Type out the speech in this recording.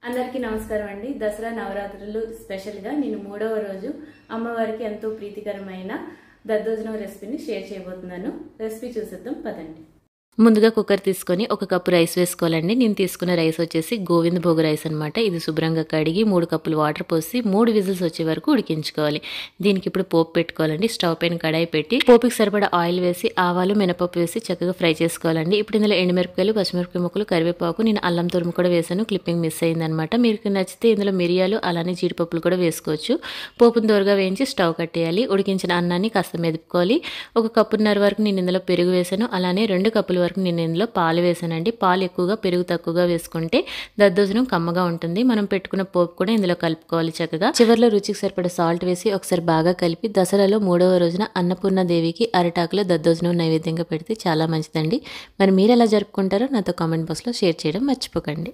అందరికీ నమస్కారం అండి. దసరా నవరాత్రులు స్పెషల్ గా నేను 3వ రోజు అమ్మవారికి ఎంతో ప్రీతికరమైన దద్దోజనం రెసిపీని షేర్ చేయబోతున్నాను. రెసిపీ చూసేద్దాం పదండి. ముందుగా కుక్కర్ తీసుకొని ఒక కప్పు రైస్ వేసుకోవాలండి. నేను తీసుకున్న రైస్ వచ్చేసి గోవింద భోగ రైస్ అనమాట. ఇది శుభ్రంగా కడిగి 3 కప్పులు వాటర్ పోసి 3 విజిల్స్ వచ్చే వరకు ఉడికించుకోవాలి. దీనికి ఇప్పుడు పోపు పెట్టుకోవాలండి. స్టవ్ పైన కడాయి పెట్టి పోపుకి సరిపడా ఆయిల్ వేసి ఆవాలు మినపప్పు వేసి చక్కగా ఫ్రై చేసుకోవాలండి. ఇప్పుడు ఇందులో ఎండుమిరపకాయలు, పచ్చిమిరపకాయ ముక్కలు, కరివేపాకు, నేను అల్లం తురుము కూడా వేసాను. క్లిప్పింగ్ మిస్ అయిందనమాట. మీకు నచ్చితే ఇందులో మిరియాలు అలానే జీడిపప్పులు కూడా వేసుకోవచ్చు. పోపును దోరగా వేయించి స్టవ్ కట్టేయాలి. ఉడికించిన అన్నాన్ని కాస్త మెదుపుకోవాలి. 1 కప్పున్నర వరకు నేను ఇందులో పెరుగు వేసాను. అలానే 2 కప్పుల వరకు నేను ఇందులో పాలు వేసానండి. పాలు ఎక్కువగా పెరుగు తక్కువగా వేసుకుంటే దద్దోజనం కమ్మగా ఉంటుంది. మనం పెట్టుకున్న పోపు కూడా ఇందులో కలుపుకోవాలి చక్కగా. చివరిలో రుచికి సరిపడా సాల్ట్ వేసి ఒకసారి బాగా కలిపి దసరాలో 3వ రోజున అన్నపూర్ణ దేవికి అరిటాకులో దద్దోజనం నైవేద్యంగా పెడితే చాలా మంచిదండి. మరి మీరు ఎలా జరుపుకుంటారో నాతో కామెంట్ బాక్స్లో షేర్ చేయడం మర్చిపోకండి.